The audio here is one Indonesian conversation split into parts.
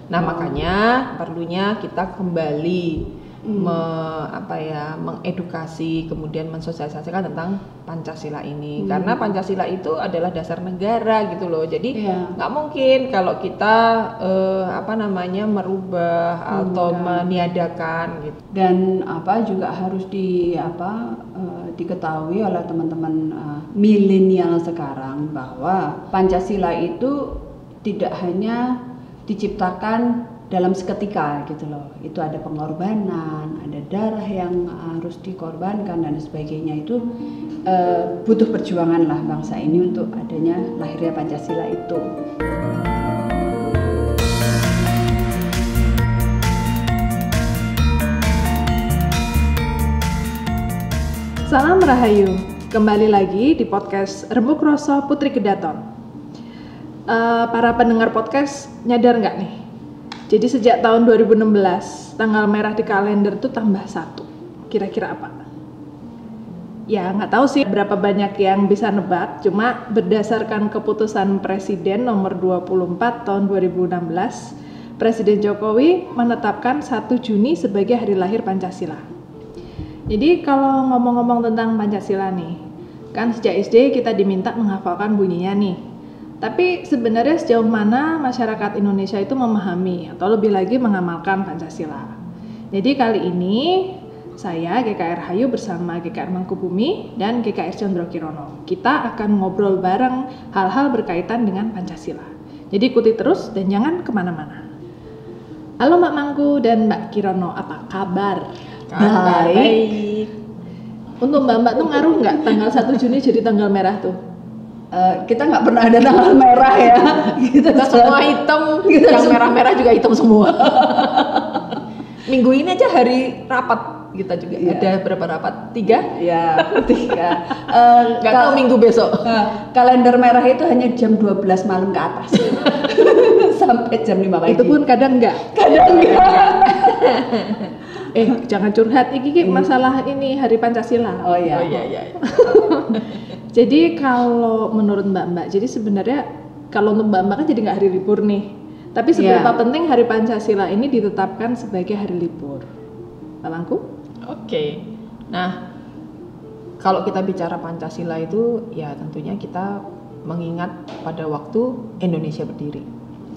Nah, makanya perlunya kita kembali mengedukasi, kemudian mensosialisasikan tentang Pancasila ini. Karena Pancasila itu adalah dasar negara gitu loh. Jadi nggak mungkin kalau kita merubah atau meniadakan gitu. Dan juga harus diketahui oleh teman-teman milenial sekarang bahwa Pancasila itu tidak hanya diciptakan dalam seketika gitu loh. Itu ada pengorbanan, ada darah yang harus dikorbankan dan sebagainya. Itu butuh perjuangan lah bangsa ini untuk adanya lahirnya Pancasila itu. Salam Rahayu, kembali lagi di podcast Rembuk Rasa Putri Kedaton. Para pendengar podcast nyadar nggak nih? Jadi sejak tahun 2016, tanggal merah di kalender tuh tambah 1. Kira-kira apa? Ya nggak tahu sih berapa banyak yang bisa nebak, cuma berdasarkan keputusan Presiden nomor 24 tahun 2016, Presiden Jokowi menetapkan 1 Juni sebagai hari lahir Pancasila. Jadi kalau ngomong-ngomong tentang Pancasila nih, kan sejak SD kita diminta menghafalkan bunyinya nih. Tapi sebenarnya sejauh mana masyarakat Indonesia itu memahami atau lebih lagi mengamalkan Pancasila. Jadi kali ini saya GKR Hayu bersama GKR Mangkubumi dan GKR Condrokirono. Kita akan ngobrol bareng hal-hal berkaitan dengan Pancasila. Jadi ikuti terus dan jangan kemana-mana. Halo Mbak Mangku dan Mbak Kirono, apa kabar? Baik. Untuk Mbak tuh ngaruh nggak tanggal 1 Juni jadi tanggal merah tuh? Kita nggak pernah ada tanggal merah ya. Kita semua hitam, yang merah-merah juga hitam semua. Minggu ini aja hari rapat kita juga ada berapa rapat? 3? Ya, 3. Nggak tahu minggu besok. Kalender merah itu hanya jam 12 malam ke atas. Sampai jam 5 pagi. Itu pun kadang enggak. Kadang enggak. Jangan curhat, ini masalah ini Hari Pancasila. Oh iya. Jadi kalau menurut Mbak, jadi sebenarnya kalau untuk Mbak kan jadi nggak hari libur nih. Tapi seberapa penting Hari Pancasila ini ditetapkan sebagai hari libur? Mbak Mangku? Oke. Nah, kalau kita bicara Pancasila itu ya tentunya kita mengingat pada waktu Indonesia berdiri.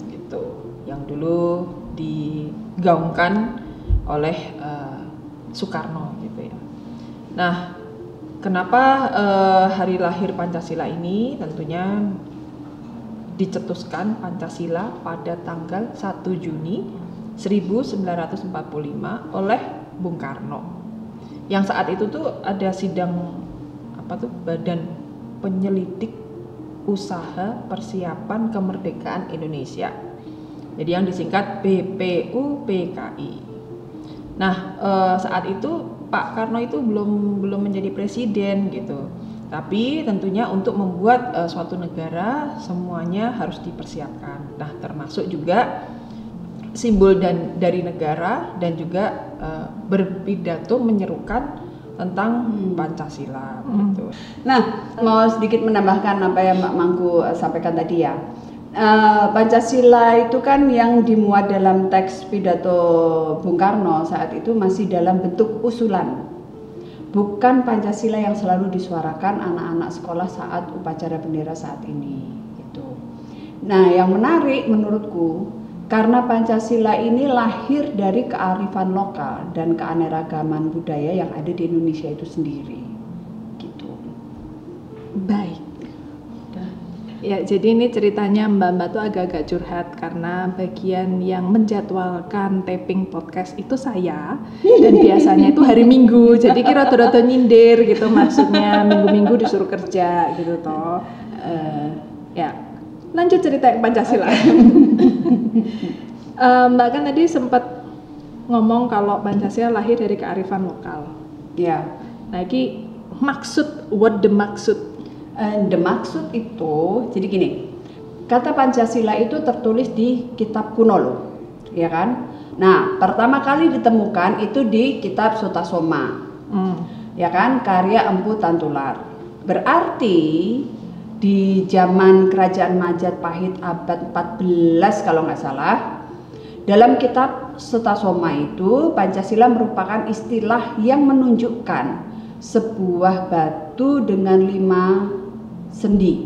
Gitu. Yang dulu digaungkan oleh Soekarno gitu ya. Nah, kenapa hari lahir Pancasila ini tentunya dicetuskan Pancasila pada tanggal 1 Juni 1945 oleh Bung Karno. Yang saat itu tuh ada sidang Badan Penyelidik Usaha Persiapan Kemerdekaan Indonesia. Jadi yang disingkat BPUPKI. Nah, saat itu Pak Karno itu belum menjadi presiden gitu. Tapi tentunya untuk membuat suatu negara semuanya harus dipersiapkan. Nah, termasuk juga simbol dari negara dan juga berpidato menyerukan tentang Pancasila gitu. Nah, mau sedikit menambahkan apa yang Mbak Mangku sampaikan tadi ya. Pancasila itu kan yang dimuat dalam teks pidato Bung Karno saat itu masih dalam bentuk usulan, bukan Pancasila yang selalu disuarakan anak-anak sekolah saat upacara bendera saat ini gitu. Nah, yang menarik menurutku karena Pancasila ini lahir dari kearifan lokal dan keanekaragaman budaya yang ada di Indonesia itu sendiri gitu. Baik. Ya, jadi ini ceritanya Mbak tuh agak-agak curhat karena bagian yang menjadwalkan taping podcast itu saya dan biasanya itu hari Minggu, jadi kira rada nyindir gitu, maksudnya minggu-minggu disuruh kerja gitu toh. Ya, lanjut cerita yang Pancasila. Mbak kan tadi sempat ngomong kalau Pancasila lahir dari kearifan lokal. Ya. Nah, ini maksud, what the maksud? The maksud itu, jadi gini, kata Pancasila itu tertulis di kitab kuno loh, ya kan? Nah, pertama kali ditemukan itu di kitab Sutasoma, ya kan, karya Empu Tantular. Berarti di zaman Kerajaan Majapahit abad 14 kalau nggak salah, Dalam kitab Sutasoma itu, Pancasila merupakan istilah yang menunjukkan sebuah batu dengan 5 sendi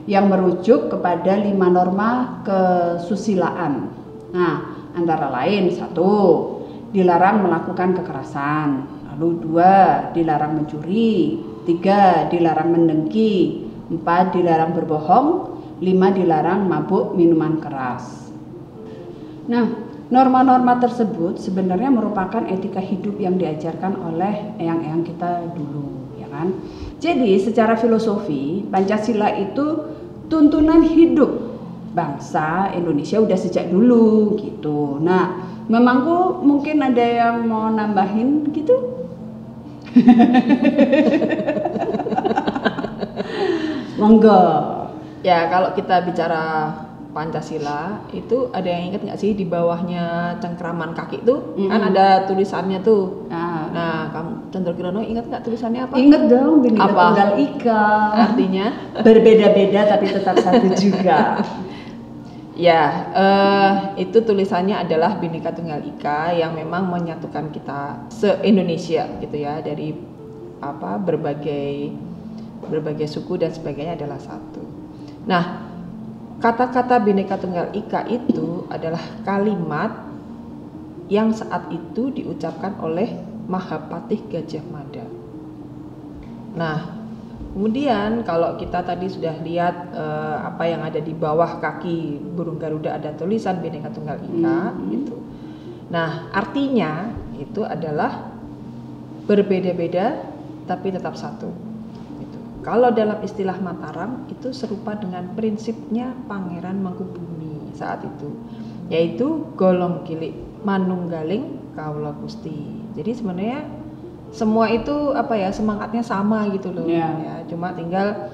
yang merujuk kepada 5 norma kesusilaan. Nah, antara lain 1, dilarang melakukan kekerasan. Lalu 2, dilarang mencuri. 3, dilarang mendengki. 4, dilarang berbohong. 5, dilarang mabuk minuman keras. Nah, norma-norma tersebut sebenarnya merupakan etika hidup yang diajarkan oleh eyang-eyang kita dulu, ya kan? Jadi, secara filosofi, Pancasila itu tuntunan hidup bangsa Indonesia udah sejak dulu gitu. Nah, memangku mungkin ada yang mau nambahin gitu? Monggo. Ya, kalau kita bicara Pancasila itu ada yang ingat nggak sih di bawahnya cengkraman kaki tuh kan ada tulisannya tuh. Nah, kamu Chandra Kirana ingat nggak tulisannya apa? Ingat dong, Bhinneka Apa? Tunggal Ika. Artinya Berbeda-beda tapi tetap satu juga. ya, itu tulisannya adalah Bhinneka Tunggal Ika yang memang menyatukan kita se-Indonesia gitu ya, dari apa berbagai suku dan sebagainya adalah satu. Nah, kata-kata Bhinneka Tunggal Ika itu adalah kalimat yang saat itu diucapkan oleh Mahapatih Gajah Mada. Nah, kemudian kalau kita tadi sudah lihat apa yang ada di bawah kaki burung Garuda ada tulisan Bhinneka Tunggal Ika gitu. Nah, artinya itu adalah berbeda-beda tapi tetap satu. Gitu. Kalau dalam istilah Mataram itu serupa dengan prinsipnya Pangeran Mangkubumi saat itu, yaitu golong kilik manunggaling kaula Gusti. Jadi sebenarnya semua itu apa ya, semangatnya sama gitu loh. Ya, cuma tinggal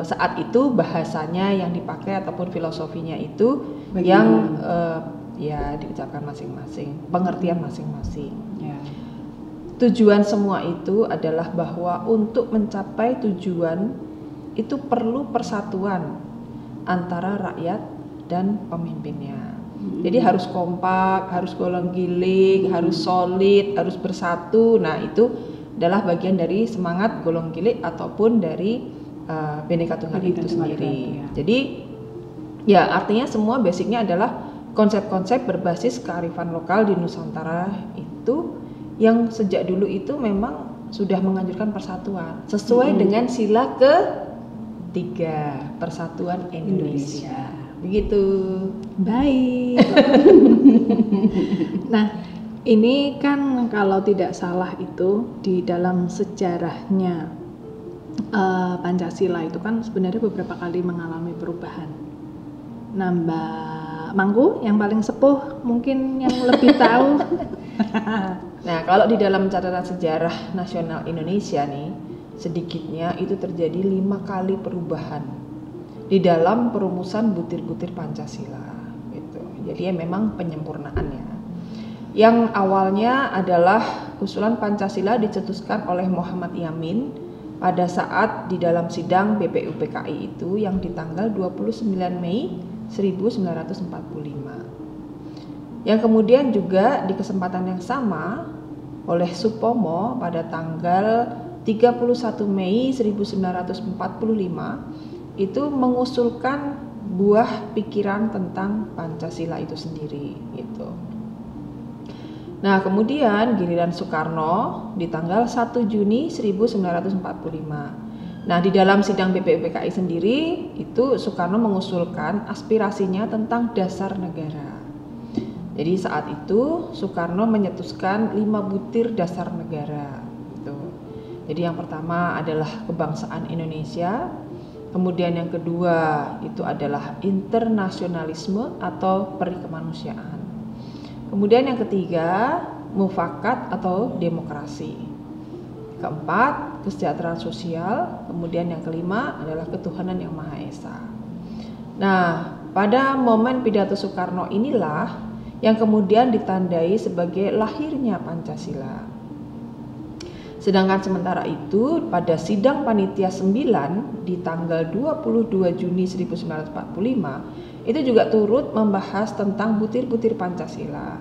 saat itu bahasanya yang dipakai ataupun filosofinya itu yang ya diucapkan masing-masing, pengertian masing-masing. Ya. Tujuan semua itu adalah bahwa untuk mencapai tujuan itu perlu persatuan antara rakyat dan pemimpinnya. Jadi harus kompak, harus golong giling, harus solid, harus bersatu. Nah, itu adalah bagian dari semangat golong giling ataupun dari Bhinneka Tunggal Ika itu sendiri. Jadi ya artinya semua basicnya adalah konsep-konsep berbasis kearifan lokal di Nusantara itu yang sejak dulu itu memang sudah menganjurkan persatuan sesuai dengan sila ke-3 Persatuan Indonesia. Begitu. Baik. Nah, ini kan kalau tidak salah itu di dalam sejarahnya Pancasila itu kan sebenarnya beberapa kali mengalami perubahan. Nah, Mbak Mangku yang paling sepuh mungkin yang lebih tahu. Nah, kalau di dalam catatan sejarah nasional Indonesia nih, sedikitnya itu terjadi 5 kali perubahan di dalam perumusan butir-butir Pancasila gitu. Jadi ya memang penyempurnaannya. Yang awalnya adalah usulan Pancasila dicetuskan oleh Muhammad Yamin pada saat di dalam sidang BPUPKI itu yang di tanggal 29 Mei 1945. Yang kemudian juga di kesempatan yang sama oleh Supomo pada tanggal 31 Mei 1945 itu mengusulkan buah pikiran tentang Pancasila itu sendiri gitu. Nah, kemudian giliran Soekarno di tanggal 1 Juni 1945. Nah, di dalam sidang BPUPKI sendiri itu Soekarno mengusulkan aspirasinya tentang dasar negara. Jadi saat itu Soekarno menyetuskan 5 butir dasar negara gitu. Jadi yang pertama adalah kebangsaan Indonesia. Kemudian yang kedua itu adalah internasionalisme atau peri kemanusiaan. Kemudian yang ketiga mufakat atau demokrasi. Keempat kesejahteraan sosial. Kemudian yang kelima adalah ketuhanan yang Maha Esa. Nah, pada momen pidato Soekarno inilah yang kemudian ditandai sebagai lahirnya Pancasila. Sedangkan sementara itu pada sidang panitia 9 di tanggal 22 Juni 1945 itu juga turut membahas tentang butir-butir Pancasila.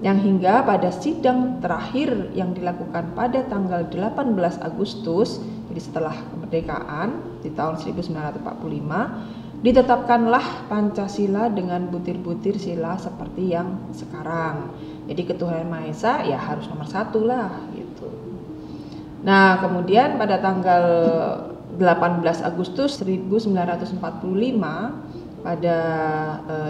Yang hingga pada sidang terakhir yang dilakukan pada tanggal 18 Agustus, jadi setelah kemerdekaan di tahun 1945, ditetapkanlah Pancasila dengan butir-butir sila seperti yang sekarang. Jadi ketuhanan Maha Esa ya harus nomor 1 lah gitu. Nah, kemudian pada tanggal 18 Agustus 1945 pada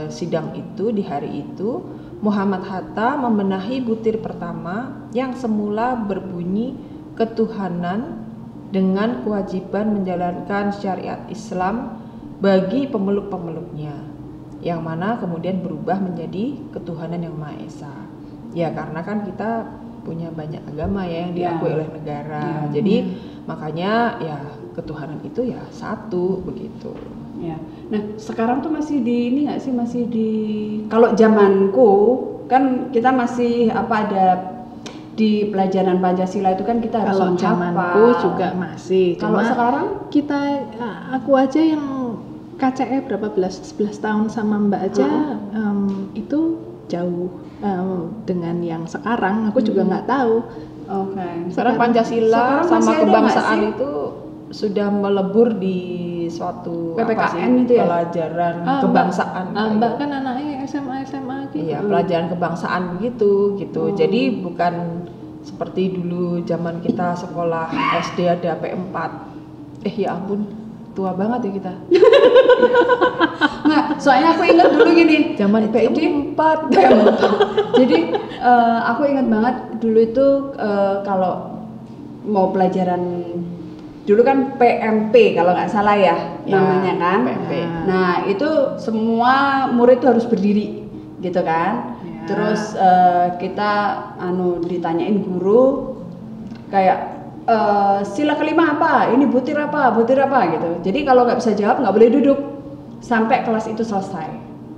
sidang itu, di hari itu Muhammad Hatta membenahi butir pertama yang semula berbunyi ketuhanan dengan kewajiban menjalankan syariat Islam bagi pemeluk-pemeluknya, yang mana kemudian berubah menjadi ketuhanan yang Maha Esa. Ya karena kan kita punya banyak agama ya yang diakui oleh negara. Jadi makanya ya ketuhanan itu ya satu begitu. Ya. Nah, sekarang tuh masih di ini nggak sih, masih di, kalau zamanku kan kita masih ada di pelajaran Pancasila itu kan kita harus Kalau zamanku juga masih. Kalau Cuma sekarang aku aja yang KCE berapa 11 tahun sama Mbak aja itu jauh dengan yang sekarang. Aku juga nggak tahu. Oke. Sekarang Pancasila sekarang sama masih ada kebangsaan nggak sih? itu sudah melebur di suatu PPKN itu ya? pelajaran kebangsaan. Mbak kan anaknya SMA gitu. Iya, pelajaran kebangsaan begitu gitu. Jadi bukan seperti dulu zaman kita sekolah SD ada P4. Ya ampun, tua banget ya kita. Nggak, soalnya aku ingat dulu gini. Zaman P4. Jadi aku ingat banget dulu itu kalau mau pelajaran dulu kan PMP kalau nggak salah ya namanya kan. PMP. Nah itu semua murid itu harus berdiri gitu kan. Ya. Terus kita ditanyain guru kayak sila kelima apa, ini butir apa gitu. Jadi kalau nggak bisa jawab nggak boleh duduk sampai kelas itu selesai.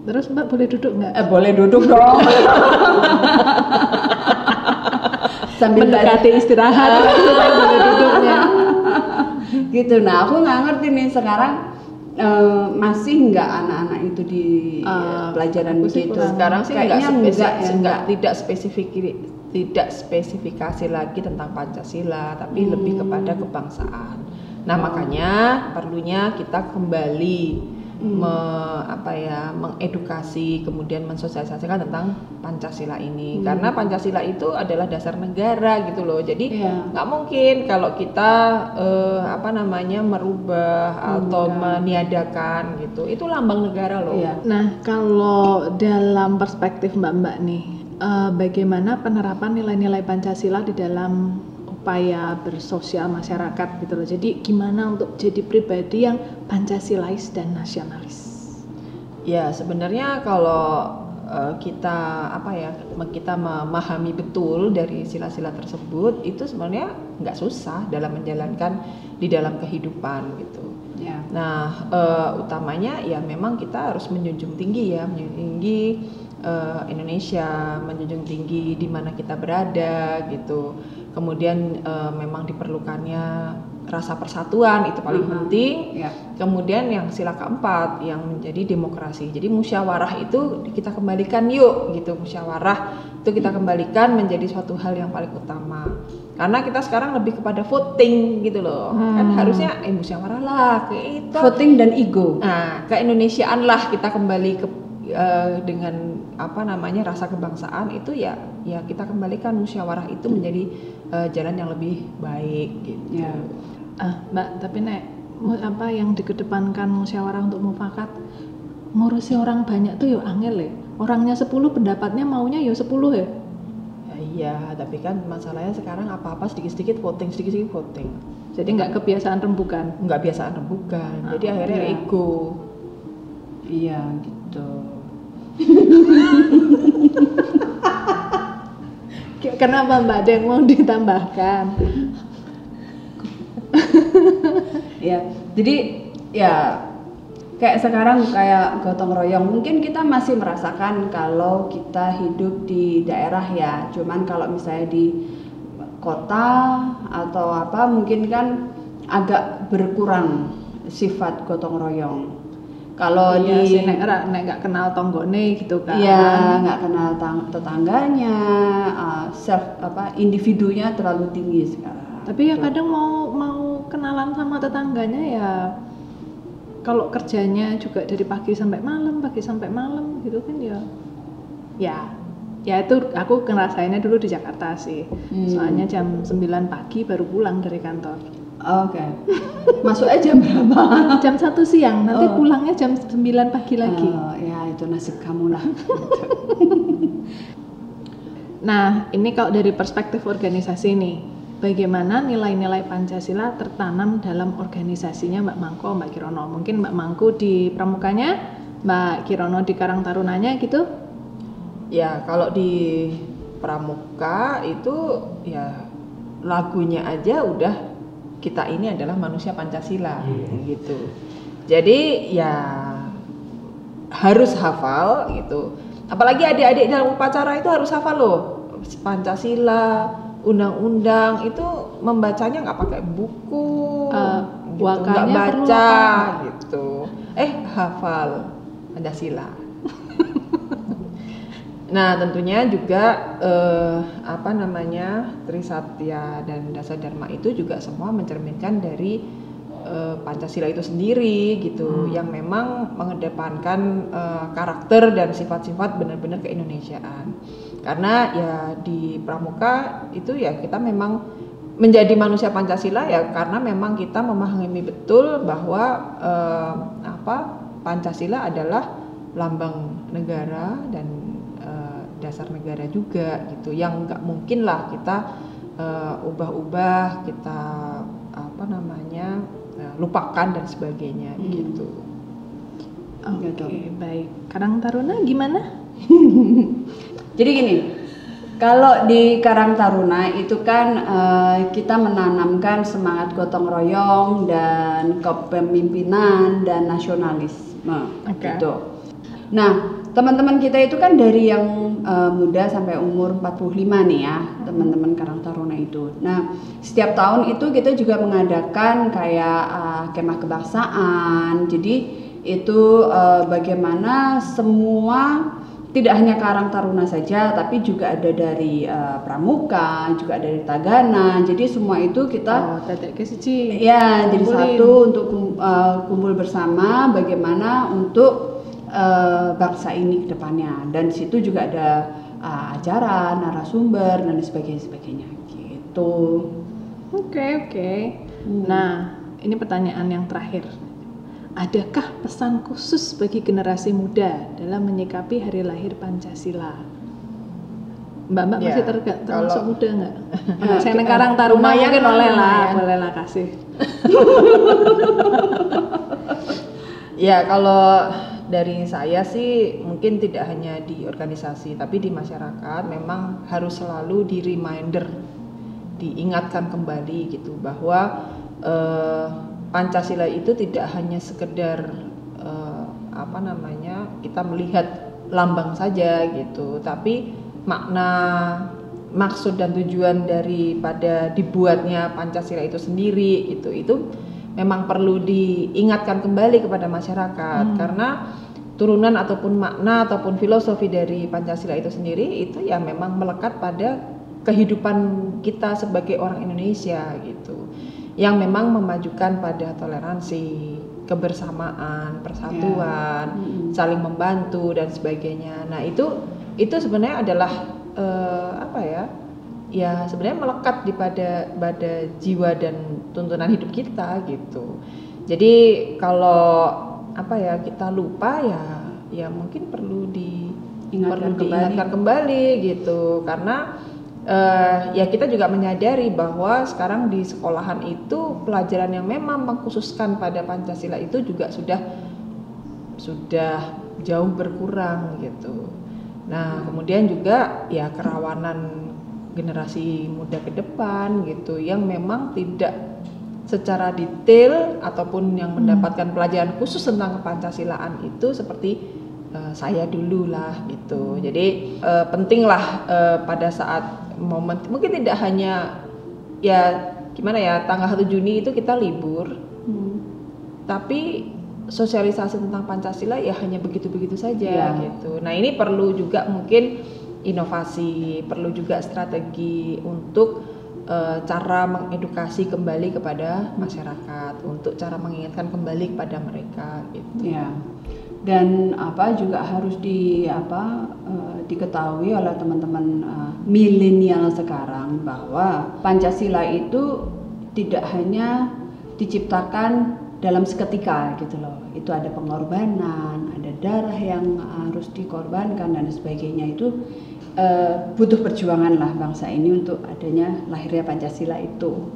Terus Mbak boleh duduk nggak? Boleh duduk dong. Sambil Mendekati istirahat supaya boleh duduknya. Gitu. Nah aku nggak ngerti nih sekarang masih nggak anak-anak itu di pelajaran begitu. Sekarang sih enggak tidak spesifikasi lagi tentang Pancasila, tapi lebih kepada kebangsaan. Nah makanya perlunya kita kembali mengedukasi, kemudian mensosialisasikan tentang Pancasila ini, karena Pancasila itu adalah dasar negara gitu loh. Jadi nggak mungkin kalau kita merubah atau meniadakan gitu. Itu lambang negara loh. Nah kalau dalam perspektif Mbak nih, bagaimana penerapan nilai-nilai Pancasila di dalam upaya bersosial masyarakat gitu loh. Jadi gimana untuk jadi pribadi yang Pancasilais dan nasionalis? Ya sebenarnya kalau kita memahami betul dari sila-sila tersebut, itu sebenarnya nggak susah dalam menjalankan di dalam kehidupan gitu. Nah utamanya ya memang kita harus menjunjung tinggi Indonesia, menjunjung tinggi di mana kita berada gitu. Kemudian memang diperlukannya rasa persatuan, itu paling penting. Kemudian yang sila keempat yang menjadi demokrasi. Jadi musyawarah itu kita kembalikan yuk gitu. Musyawarah itu kita kembalikan menjadi suatu hal yang paling utama. Karena kita sekarang lebih kepada voting gitu loh. Kan harusnya musyawarah lah kayak itu. Voting dan ego. Nah, keindonesiaan lah kita kembali ke dengan rasa kebangsaan itu ya kita kembalikan musyawarah itu menjadi jalan yang lebih baik gitu. Mbak, tapi yang dikedepankan musyawarah untuk mufakat, ngurusi orang banyak tuh ya angel ya. Orangnya 10 pendapatnya maunya ya 10 ya. Iya, tapi kan masalahnya sekarang apa-apa sedikit-sedikit voting. Jadi nggak kebiasaan rembukan. Nggak biasaan rembukan. Jadi akhirnya ego. Iya gitu. Kenapa Mbak, ada yang mau ditambahkan? Jadi kayak sekarang kayak gotong royong, mungkin kita masih merasakan kalau kita hidup di daerah ya. Cuman kalau misalnya di kota atau mungkin kan agak berkurang sifat gotong royong. Kalau iya di sih, nek nggak kenal tonggone gitu kan. Iya, nggak kenal tetangganya, individunya terlalu tinggi sekarang. Tapi ya kadang mau kenalan sama tetangganya ya, kalau kerjanya juga dari pagi sampai malam gitu kan ya itu aku ngerasainnya dulu di Jakarta sih. Soalnya jam 9 pagi baru pulang dari kantor. Oke. Masuknya jam berapa? Jam 1 siang, nanti pulangnya jam 9 pagi lagi. Ya itu nasib kamu lah. Nah, ini kalau dari perspektif organisasi nih, bagaimana nilai-nilai Pancasila tertanam dalam organisasinya Mbak Mangko, Mbak Kirono? Mungkin Mbak Mangko di Pramukanya, Mbak Kirono di Karang Tarunanya gitu? Ya, kalau di Pramuka itu ya lagunya aja udah kita ini adalah manusia Pancasila gitu. Jadi ya harus hafal gitu. Apalagi adik-adik dalam upacara itu harus hafal loh. Pancasila, undang-undang itu membacanya nggak pakai buku, gitu. Nggak baca gitu. Hafal Pancasila. Nah, tentunya juga Trisatya dan Dasa Dharma itu juga semua mencerminkan dari Pancasila itu sendiri gitu, yang memang mengedepankan karakter dan sifat-sifat benar-benar keindonesiaan. Karena ya di Pramuka itu ya kita memang menjadi manusia Pancasila ya karena memang kita memahami betul bahwa Pancasila adalah lambang negara dan dasar negara juga gitu, yang nggak mungkin lah kita ubah-ubah, kita lupakan dan sebagainya gitu. Oke, baik. Karang Taruna gimana? Jadi gini, kalau di Karang Taruna itu kan kita menanamkan semangat gotong royong dan kepemimpinan dan nasionalisme gitu. Nah, teman-teman kita itu kan dari yang muda sampai umur 45 nih ya, teman-teman Karang Taruna itu. Nah, setiap tahun itu kita juga mengadakan kayak kemah kebangsaan. Jadi itu bagaimana semua, tidak hanya Karang Taruna saja, tapi juga ada dari Pramuka, juga ada dari Tagana. Jadi semua itu kita ya jadi satu untuk kumpul bersama bagaimana untuk bangsa ini ke depannya, dan di situ juga ada acara, narasumber dan sebagainya gitu. Oke. Nah, ini pertanyaan yang terakhir. Adakah pesan khusus bagi generasi muda dalam menyikapi hari lahir Pancasila? Mbak masih termasuk muda nggak? Saya Karang Taruna mungkin boleh lah kasih. Ya, kalau dari saya sih mungkin tidak hanya di organisasi tapi di masyarakat memang harus selalu diingatkan kembali gitu bahwa Pancasila itu tidak hanya sekedar kita melihat lambang saja gitu, tapi makna, maksud dan tujuan daripada dibuatnya Pancasila itu sendiri itu memang perlu diingatkan kembali kepada masyarakat, karena turunan ataupun makna ataupun filosofi dari Pancasila itu sendiri itu ya memang melekat pada kehidupan kita sebagai orang Indonesia gitu, yang memang memajukan pada toleransi, kebersamaan, persatuan, saling membantu dan sebagainya. Nah itu sebenarnya adalah ya sebenarnya melekat pada jiwa dan tuntunan hidup kita gitu. Jadi kalau kita lupa ya mungkin perlu diingatkan kembali gitu, karena ya kita juga menyadari bahwa sekarang di sekolahan itu pelajaran yang memang mengkhususkan pada Pancasila itu juga sudah jauh berkurang gitu. Nah kemudian juga ya kerawanan generasi muda ke depan gitu yang memang tidak secara detail ataupun yang mendapatkan pelajaran khusus tentang Pancasilaan itu seperti saya dulu lah gitu. Jadi pentinglah pada saat momen, mungkin tidak hanya ya tanggal 1 Juni itu kita libur, tapi sosialisasi tentang Pancasila ya hanya begitu-begitu saja Ya. gitu. Nah ini perlu juga mungkin inovasi, perlu juga strategi untuk cara mengedukasi kembali kepada masyarakat, untuk cara mengingatkan kembali kepada mereka gitu. Ya. Dan juga harus diketahui oleh teman-teman milenial sekarang bahwa Pancasila itu tidak hanya diciptakan dalam seketika gitu loh. Itu ada pengorbanan, ada darah yang harus dikorbankan dan sebagainya. Itu butuh perjuangan lah bangsa ini untuk adanya lahirnya Pancasila itu.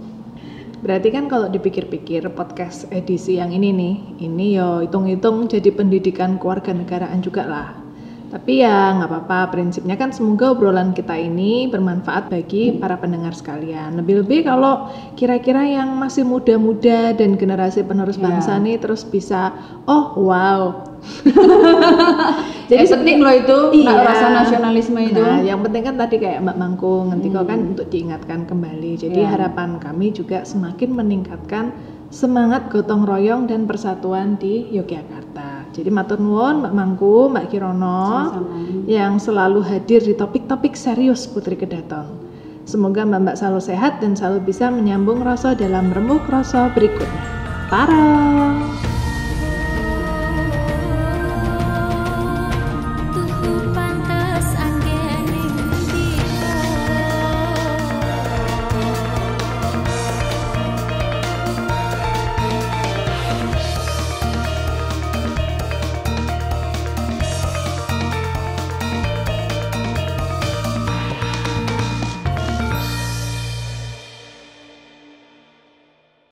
Berarti kan kalau dipikir-pikir podcast edisi yang ini nih, ini yo hitung-hitung jadi pendidikan kewarganegaraan juga lah. Tapi ya nggak apa-apa, prinsipnya kan semoga obrolan kita ini bermanfaat bagi para pendengar sekalian. Lebih-lebih kalau kira-kira yang masih muda-muda dan generasi penerus bangsa nih terus bisa, oh wow. Jadi penting loh itu Iya. rasa nasionalisme itu. Nah, yang penting kan tadi kayak Mbak Mangku ngendika kan untuk diingatkan kembali. Jadi harapan kami juga semakin meningkatkan semangat gotong royong dan persatuan di Yogyakarta. Jadi matur nuwun Mbak Mangku, Mbak Kirono Sama-sama. yang selalu hadir di topik-topik serius Putri Kedaton. Semoga Mbak selalu sehat dan selalu bisa menyambung rasa dalam remuk rasa berikutnya. Parang.